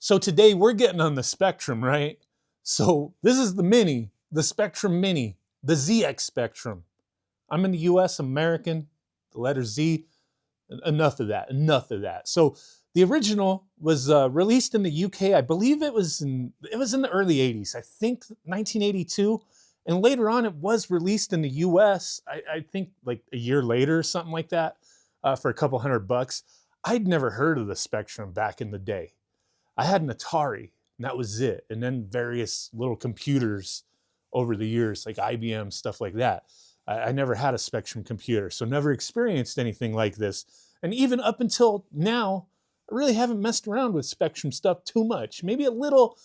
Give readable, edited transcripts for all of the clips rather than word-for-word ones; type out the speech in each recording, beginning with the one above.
So today we're getting on the Spectrum, right? So this is the Mini, the Spectrum Mini, the ZX Spectrum. I'm in the US, American, the letter Z. Enough of that, enough of that. So the original was released in the UK. I believe it was in the early 80s. I think 1982. And later on, it was released in the US, I think like a year later, something like that, for a couple $100. I'd never heard of the Spectrum back in the day. I had an Atari, and that was it. And then various little computers over the years, like IBM, stuff like that. I never had a Spectrum computer, so never experienced anything like this. And even up until now, I really haven't messed around with Spectrum stuff too much. Maybe a little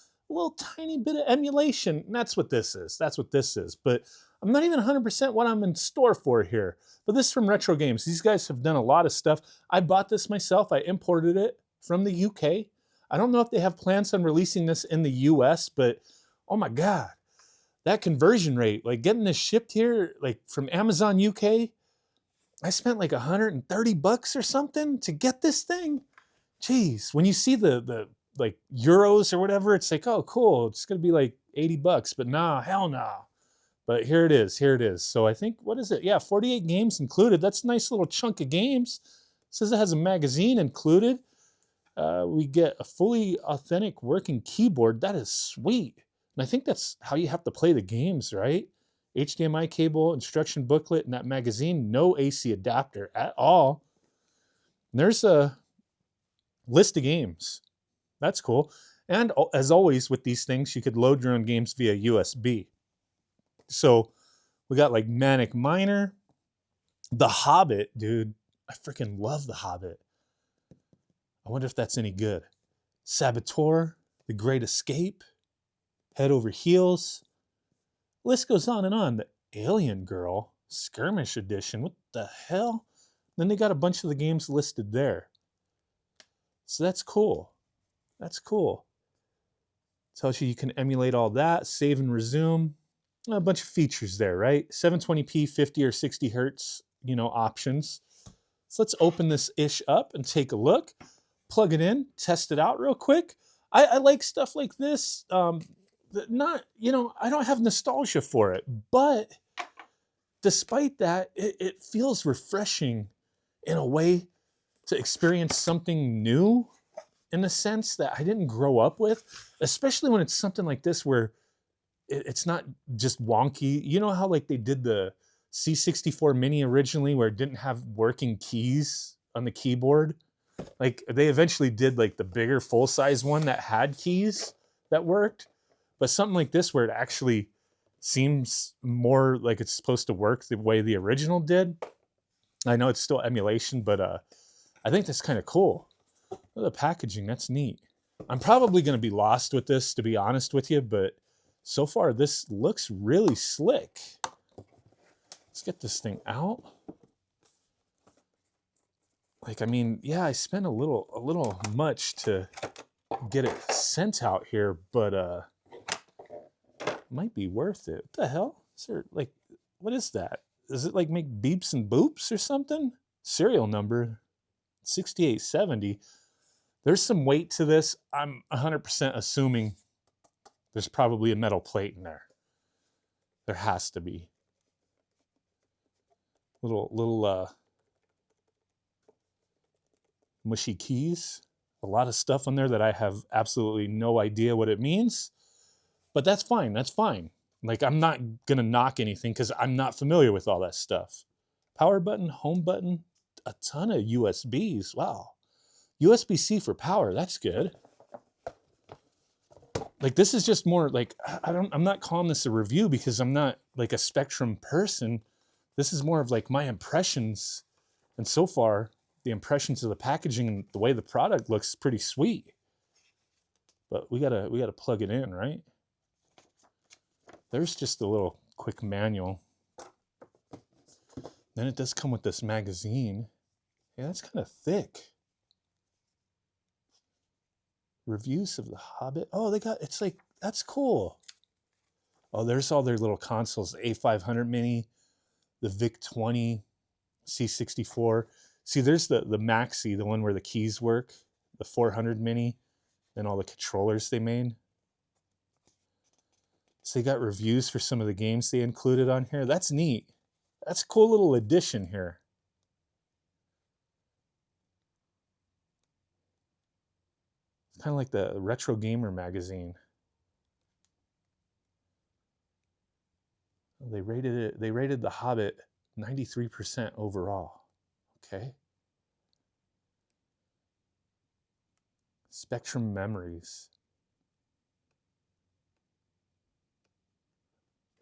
tiny bit of emulation. And that's what this is. That's what this is. But I'm not even 100% what I'm in store for here. But this is from Retro Games. These guys have done a lot of stuff. I bought this myself. I imported it from the UK. I don't know if they have plans on releasing this in the US, but oh my God, that conversion rate, like getting this shipped here, like from Amazon UK, I spent like $130 or something to get this thing. Jeez, when you see the like euros or whatever, it's like, oh, cool, it's gonna be like $80, but nah, hell nah. But here it is, here it is. So I think, what is it? Yeah, 48 games included. That's a nice little chunk of games. It says it has a magazine included. We get a fully authentic working keyboard. That is sweet. And I think that's how you have to play the games, right? HDMI cable, instruction booklet, and that magazine. No AC adapter at all. And there's a list of games. That's cool. And as always with these things, you could load your own games via USB. So we got like Manic Miner, The Hobbit, dude. I freaking love The Hobbit. I wonder if that's any good. Saboteur, The Great Escape, Head Over Heels. List goes on and on. The Alien Girl, Skirmish Edition. What the hell? Then they got a bunch of the games listed there. So that's cool. That's cool. Tells you can emulate all that, save and resume. A bunch of features there, right? 720p, 50 or 60 hertz, options. So let's open this ish up and take a look. Plug it in, test it out real quick. I like stuff like this. Not, I don't have nostalgia for it, but despite that, it feels refreshing in a way to experience something new in a sense that I didn't grow up with, especially when it's something like this where it's not just wonky. You know how like they did the C64 Mini originally where it didn't have working keys on the keyboard? Like they eventually did like the bigger full-size one that had keys that worked, but something like this where it actually seems more like it's supposed to work the way the original did. I know it's still emulation, but I think that's kind of cool. The packaging, that's neat. I'm probably going to be lost with this, to be honest with you, but so far this looks really slick. Let's get this thing out. Like, I mean, yeah, I spent a little much to get it sent out here, but it might be worth it. What the hell? Is there like, what is that? Does it like make beeps and boops or something? Serial number 6870. There's some weight to this. I'm 100% assuming there's probably a metal plate in there. There has to be. Little mushy keys. A lot of stuff on there that I have absolutely no idea what it means. But that's fine. That's fine. Like, I'm not going to knock anything because I'm not familiar with all that stuff. Power button, home button, a ton of USBs. Wow. USB-C for power. That's good. Like, this is just more like, I'm not calling this a review because I'm not like a Spectrum person. This is more of like my impressions. And so far, the impressions of the packaging and the way the product looks pretty sweet. But we gotta plug it in, right? There's just a little quick manual. Then it does come with this magazine. Yeah, that's kind of thick. Reviews of The Hobbit. Oh, it's like, that's cool. Oh, there's all their little consoles. The A500 Mini, the VIC-20, C64. See, there's the Maxi, the one where the keys work, the 400 Mini, and all the controllers they made. So they got reviews for some of the games they included on here. That's neat. That's a cool little addition here. It's kind of like the Retro Gamer magazine. They rated The Hobbit 93% overall. Okay. Spectrum Memories.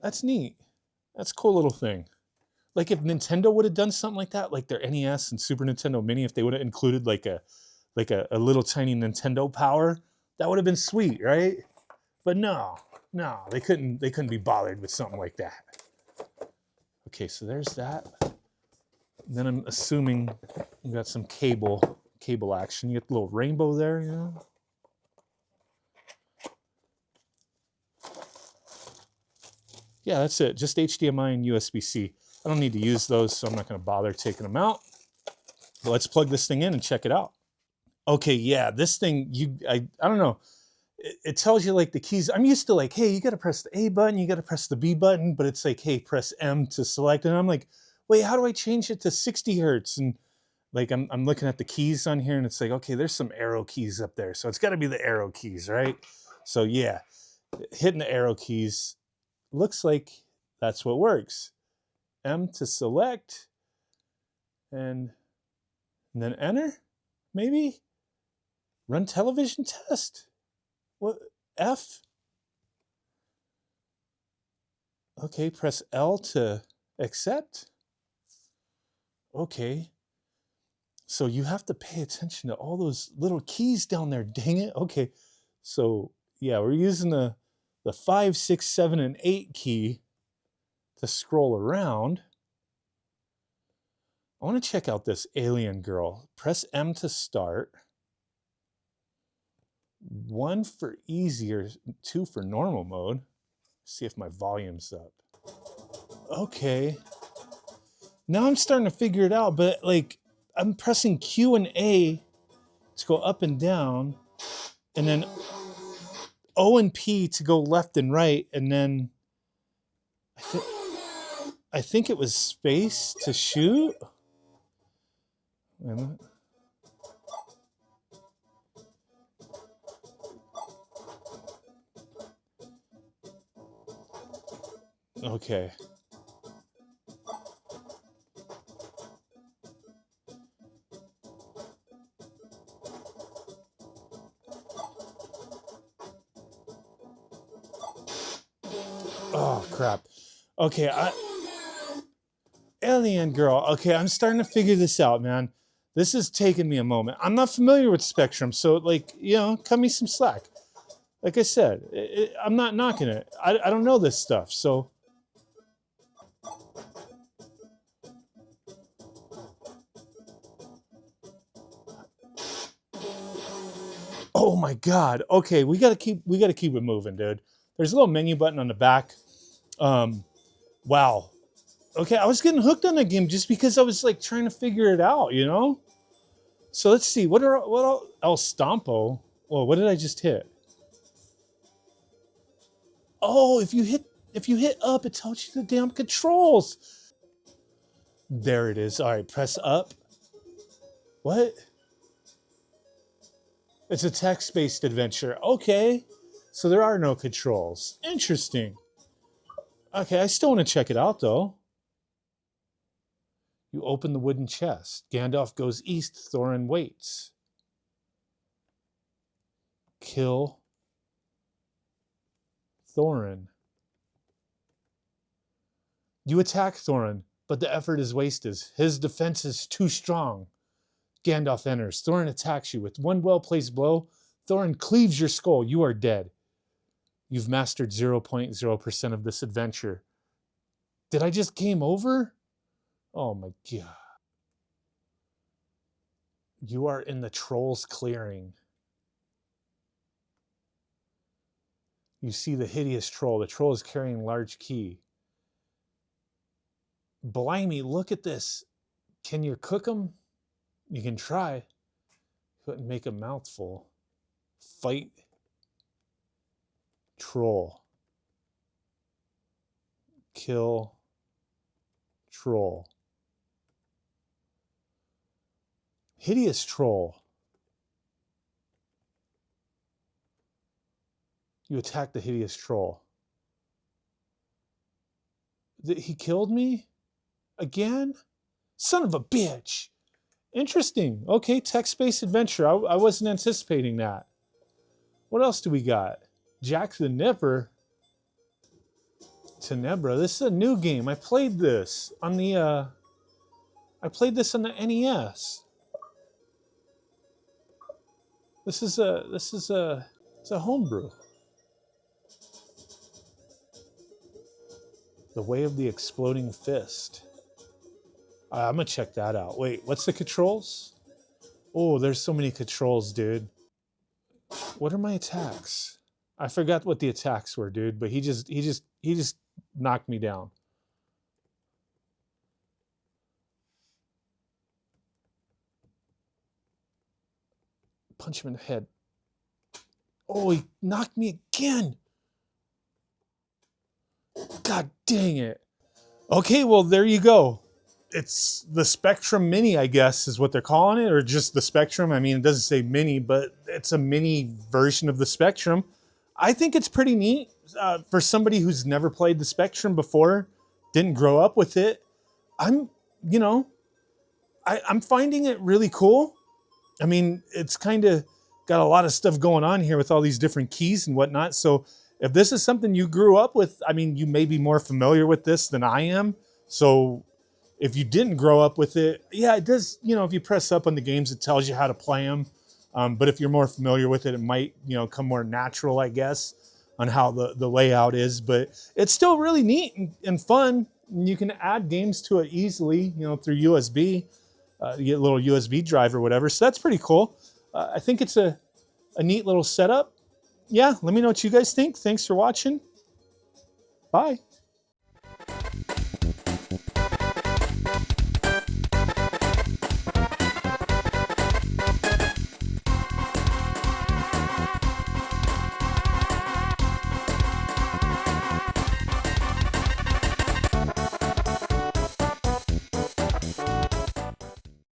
That's neat. That's a cool little thing. Like if Nintendo would have done something like that, like their NES and Super Nintendo Mini, if they would have included like a little tiny Nintendo Power, that would have been sweet, right? But no, they couldn't be bothered with something like that. Okay, so there's that. Then I'm assuming you got some cable action. You get the little rainbow there, you know? Yeah, that's it. Just HDMI and USB-C. I don't need to use those, so I'm not going to bother taking them out. But let's plug this thing in and check it out. Okay, yeah, this thing, I don't know. It tells you like the keys. I'm used to like, hey, you got to press the A button, you got to press the B button, but it's like, hey, press M to select. And I'm like, wait, how do I change it to 60 hertz? And like, I'm looking at the keys on here and it's like, okay, there's some arrow keys up there. So it's got to be the arrow keys, right? So yeah, hitting the arrow keys looks like that's what works. M to select and then enter, maybe? Run television test? What? F? Okay, press L to accept. Okay. So you have to pay attention to all those little keys down there, dang it. Okay. So yeah, we're using the 5, 6, 7, and 8 key to scroll around. I want to check out this alien girl. Press M to start. 1 for easier, 2 for normal mode. See if my volume's up. Okay. Now I'm starting to figure it out, but like I'm pressing Q and A to go up and down, and then O and P to go left and right, and then I think it was space to shoot. Wait a minute. Okay. Oh crap. Okay, alien girl. Okay, I'm starting to figure this out, man. This is taking me a moment. I'm not familiar with Spectrum, so like, you know, cut me some slack. Like I said, I'm not knocking it. I don't know this stuff, so. Oh my God. Okay, we gotta keep it moving, dude. There's a little menu button on the back. Wow. Okay, I was getting hooked on that game just because I was like trying to figure it out, you know? So let's see. What El Stompo? Well, what did I just hit? Oh, if you hit up, it tells you the damn controls. There it is. All right, press up. What? It's a text-based adventure. Okay. So there are no controls. Interesting. Okay, I still want to check it out though. You open the wooden chest. Gandalf goes east. Thorin waits. Kill Thorin. You attack Thorin, but the effort is wasted. His defense is too strong. Gandalf enters. Thorin attacks you. With one well-placed blow, Thorin cleaves your skull. You are dead. You've mastered 0.0% of this adventure. Did I just game over? Oh my God. You are in the troll's clearing. You see the hideous troll. The troll is carrying a large key. Blimey, look at this. Can you cook them? You can try. Couldn't make a mouthful. Fight troll. Kill troll. Hideous troll. You attack the hideous troll. He killed me? Again? Son of a bitch. Interesting. Okay, text-based adventure. I wasn't anticipating that. What else do we got? Jack the Nipper. Tenebra. This is a new game. I played this on the NES. It's a homebrew. The Way of the Exploding Fist. I'm gonna check that out. Wait, what's the controls? Oh, there's so many controls, dude. What are my attacks? I forgot what the attacks were, dude, but he just knocked me down. Punch him in the head. Oh, he knocked me again. God dang it. Okay, well, there you go. It's the Spectrum Mini, I guess, is what they're calling it, or just the Spectrum. I mean, it doesn't say mini, but it's a mini version of the Spectrum. I think it's pretty neat for somebody who's never played the Spectrum before, didn't grow up with it. I'm finding it really cool. I mean, it's kind of got a lot of stuff going on here with all these different keys and whatnot. So if this is something you grew up with, I mean, you may be more familiar with this than I am. So if you didn't grow up with it, yeah, it does, if you press up on the games, it tells you how to play them. But if you're more familiar with it, it might, come more natural, I guess, on how the layout is. But it's still really neat and fun. And you can add games to it easily, through USB. You get a little USB drive or whatever. So that's pretty cool. I think it's a neat little setup. Yeah, let me know what you guys think. Thanks for watching. Bye.